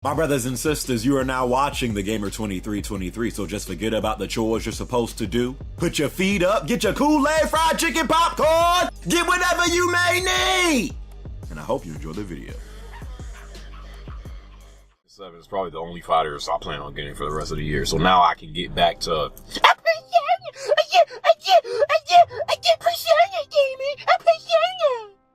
My brothers and sisters, you are now watching the Gamer 2323, so just forget about the chores you're supposed to do. Put your feet up, get your Kool-Aid, fried chicken, popcorn, get whatever you may need! And I hope you enjoy the video. 7 is probably the only fighters I plan on getting for the rest of the year, so now I can get back to...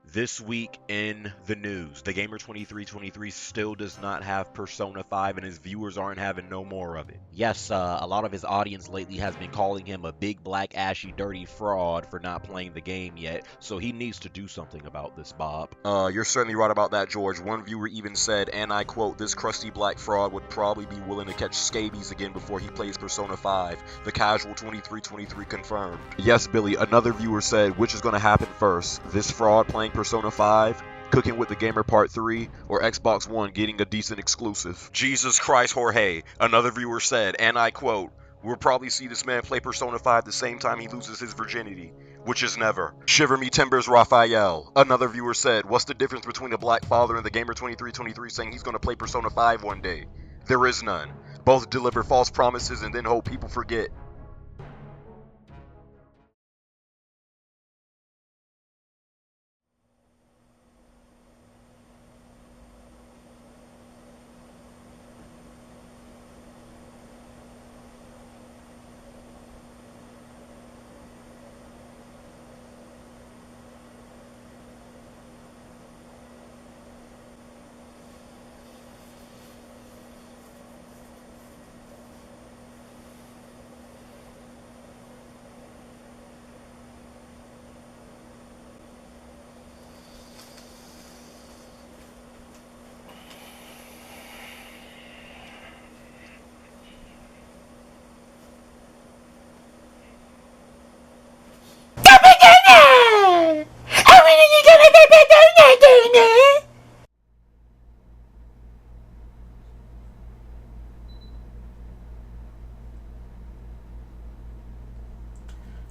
This week in the news, the Gamer 2323 still does not have Persona 5 and his viewers aren't having no more of it. Yes, a lot of his audience lately has been calling him a big black ashy dirty fraud for not playing the game yet, so he needs to do something about this, Bob. You're certainly right about that, George. One viewer even said, and I quote, "This crusty black fraud would probably be willing to catch scabies again before he plays Persona 5. The casual 2323 confirmed." Yes, Billy, another viewer said, which is going to happen first? This fraud playing Persona 5, cooking with the Gamer Part 3, or Xbox One getting a decent exclusive? Jesus Christ, Jorge, another viewer said, and I quote, "We'll probably see this man play Persona 5 the same time he loses his virginity, which is never." Shiver me timbers, Raphael. Another viewer said, what's the difference between a black father and the Gamer 2323 saying he's going to play Persona 5 one day? There is none. Both deliver false promises and then hope people forget.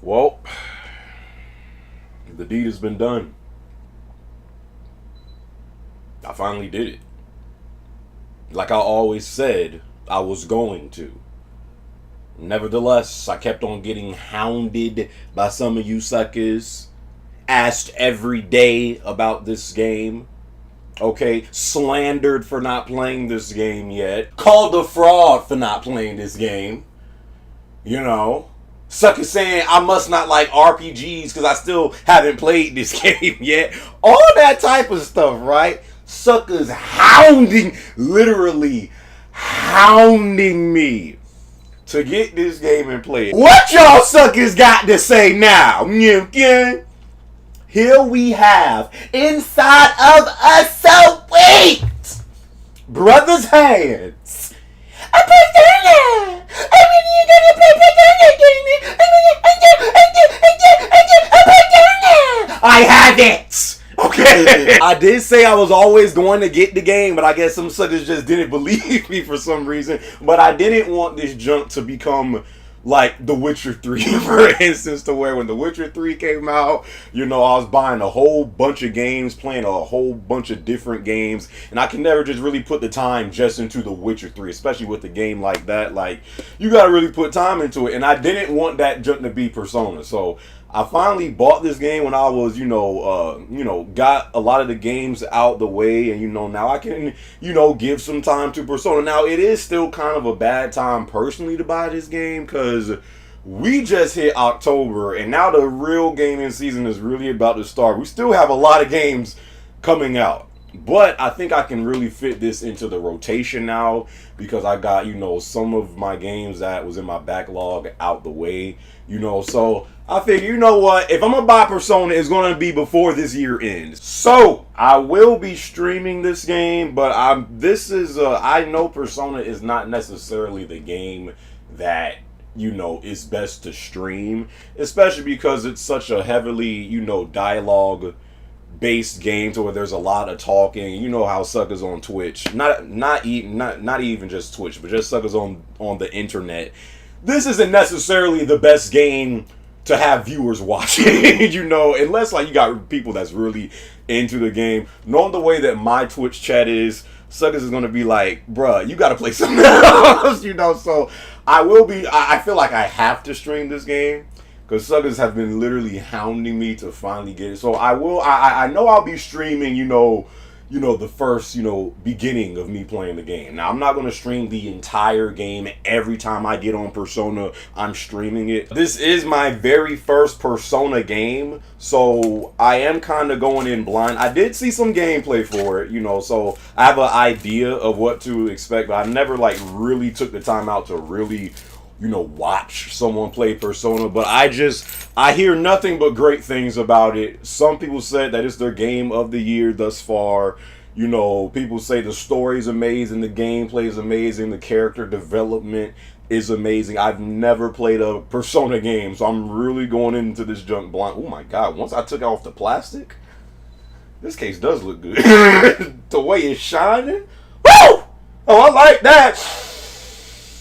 Well, the deed has been done. I finally did it. Like I always said I was going to. Nevertheless, I kept on getting hounded by some of you suckers. Asked every day about this game. Okay, slandered for not playing this game yet. Called a fraud for not playing this game. You know. Suckers saying I must not like RPGs because I still haven't played this game yet. All that type of stuff, right? Suckers hounding, literally hounding me to get this game and play it. What y'all suckers got to say now? Here we have, inside of a sweet brother's hands, a Persona. I mean, you're gonna play Persona, gaming. I have it. Okay. I did say I was always going to get the game, but I guess some suckers just didn't believe me for some reason. But I didn't want this junk to become like The Witcher 3, for instance, to where when The Witcher 3 came out, you know, I was buying a whole bunch of games, playing a whole bunch of different games, and I can never just really put the time just into The Witcher 3, especially with a game like that. Like, you gotta really put time into it, and I didn't want that junk to be Persona, so I finally bought this game when I was, got a lot of the games out the way, and, now I can, give some time to Persona. Now, it is still kind of a bad time personally to buy this game, because we just hit October, and now the real gaming season is really about to start. We still have a lot of games coming out, but I think I can really fit this into the rotation now, because I got, some of my games that was in my backlog out the way, so I figure, you know what, if I'm going to buy Persona, it's going to be before this year ends. So, I will be streaming this game, but I know Persona is not necessarily the game that, is best to stream, especially because it's such a heavily, dialogue based game to where there's a lot of talking. You know how suckers on Twitch, not even just Twitch, but just suckers on the internet. This isn't necessarily the best game to have viewers watching, unless like you got people that's really into the game. Knowing the way that my Twitch chat is, Suckers is gonna be like, bruh, you gotta play something else, you know. So I feel like I have to stream this game because Suckers have been literally hounding me to finally get it. So I know I'll be streaming, the first, beginning of me playing the game. Now, I'm not going to stream the entire game every time I get on Persona. I'm streaming it. This is my very first Persona game, so I am kind of going in blind. I did see some gameplay for it, so I have an idea of what to expect, but I never, really took the time out to really watch someone play Persona. But I hear nothing but great things about it. Some people said that it's their game of the year thus far. People say the story's amazing, the gameplay is amazing, the character development is amazing. I've never played a Persona game, so I'm really going into this junk blind. Oh my god, once I took off the plastic, this case does look good. The way it's shining. Woo! Oh, I like that.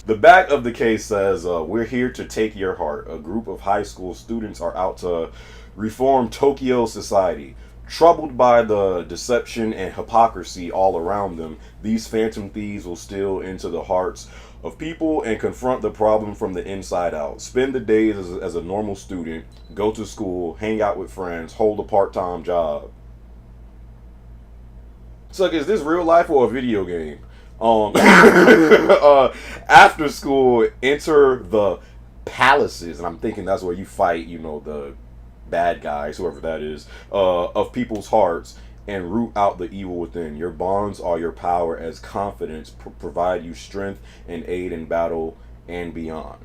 The back of the case says, we're here to take your heart. A group of high school students are out to reform Tokyo society. Troubled by the deception and hypocrisy all around them, these phantom thieves will steal into the hearts of people and confront the problem from the inside out. Spend the days as a normal student, go to school, hang out with friends, hold a part-time job. So, is this real life or a video game? After school, enter the palaces, and I'm thinking that's where you fight, the bad guys, whoever that is, of people's hearts, and root out the evil within. Your bonds are your power as confidence provide you strength and aid in battle and beyond.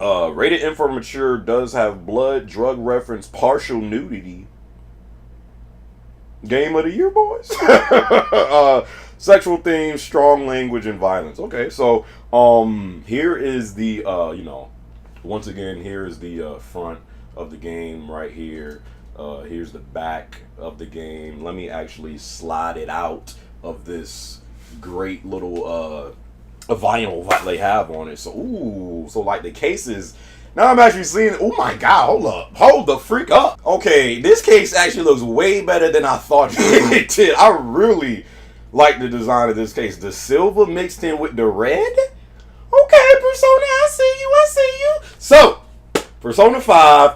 Rated M for mature, does have blood, drug reference, partial nudity. Game of the year, boys. Sexual themes, strong language, and violence. Okay, so here is the once again, here is the front of the game right here. Here's the back of the game. Let me actually slide it out of this great little vinyl that they have on it. So so like the cases. Now I'm actually seeing. Oh my god! Hold the freak up. Okay, this case actually looks way better than I thought it did. I really like the design of this case. The silver mixed in with the red. Okay, Persona, I see you. So, Persona 5.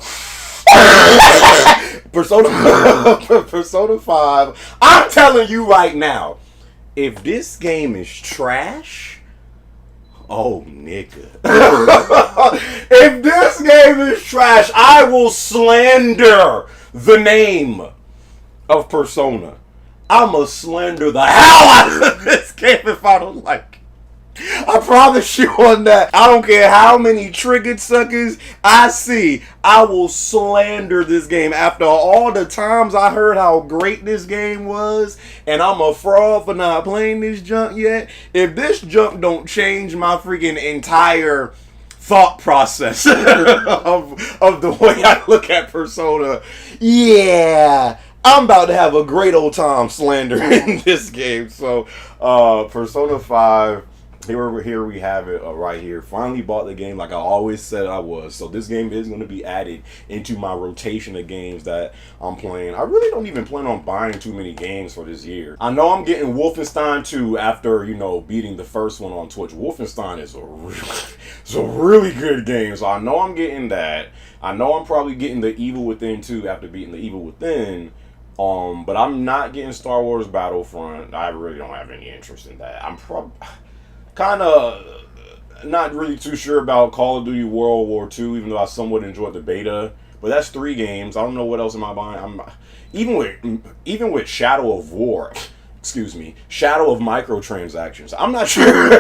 Persona 5. I'm telling you right now, if this game is trash, oh nigga. If this game is trash, I will slander the name of Persona. I'ma slander the hell out of this game if I don't like it. I promise you on that. I don't care how many triggered suckers I see. I will slander this game after all the times I heard how great this game was, and I'm a fraud for not playing this junk yet. If this junk don't change my freaking entire thought process of the way I look at Persona, yeah, I'm about to have a great old time slandering this game. So, Persona 5, here we have it right here. Finally bought the game like I always said I was. So this game is going to be added into my rotation of games that I'm playing. I really don't even plan on buying too many games for this year. I know I'm getting Wolfenstein 2 after, beating the first one on Twitch. Wolfenstein is a really good game. So I know I'm getting that. I know I'm probably getting the Evil Within 2 after beating the Evil Within. But I'm not getting Star Wars Battlefront. I really don't have any interest in that. I'm kind of not really too sure about Call of Duty World War II, even though I somewhat enjoyed the beta. But that's 3 games. I don't know what else am I buying. Even with Shadow of War, Shadow of Microtransactions. I'm not sure.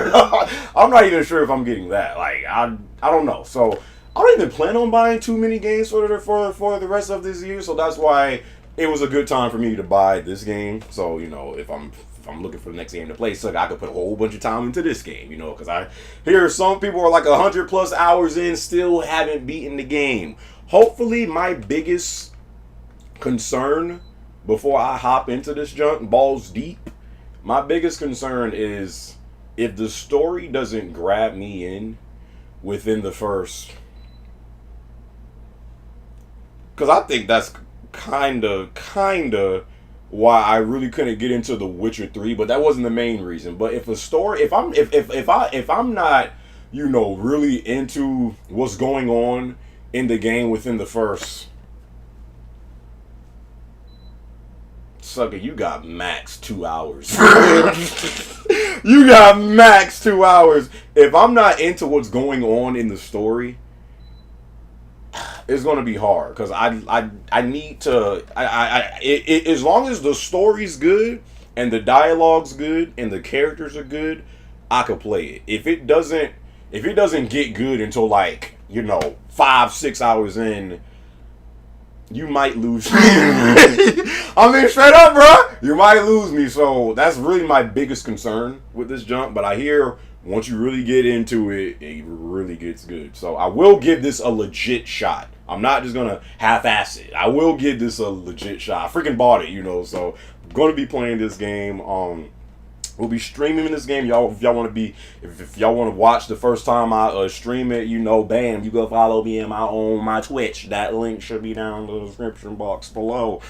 I'm not even sure if I'm getting that. I don't know. So I don't even plan on buying too many games for the rest of this year. So that's why it was a good time for me to buy this game. So, if I'm looking for the next game to play, so I could put a whole bunch of time into this game, because I hear some people are like 100+ hours in, still haven't beaten the game. Hopefully, my biggest concern before I hop into this junk, balls deep, my biggest concern is if the story doesn't grab me in within the first, because I think that's kind of why I really couldn't get into The Witcher 3, but that wasn't the main reason. But if a story, if I'm not, you know, really into what's going on in the game within the first, sucker, you got max 2 hours. You got max 2 hours. If I'm not into what's going on in the story, it's gonna be hard because I need to as long as the story's good and the dialogue's good and the characters are good, I could play it. If it doesn't get good until, like, you know, 5-6 hours in, you might lose. I mean, straight up, bro, you might lose me. So that's really my biggest concern with this jump. But I hear once you really get into it, it really gets good. So I will give this a legit shot. I'm not just gonna half-ass it. I will give this a legit shot. I freaking bought it, you know. So I'm gonna be playing this game. We'll be streaming this game, y'all. If y'all want to watch the first time I stream it, you know, bam, you go follow me in my Twitch. That link should be down in the description box below.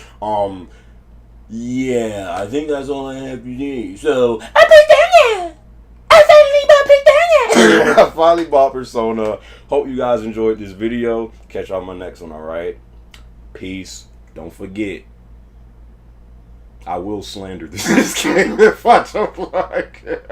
Yeah, I think that's all I have to do. So I finally bought Persona. Hope you guys enjoyed this video. Catch y'all on my next one. All right, peace. Don't forget, I will slander this game if I don't like it.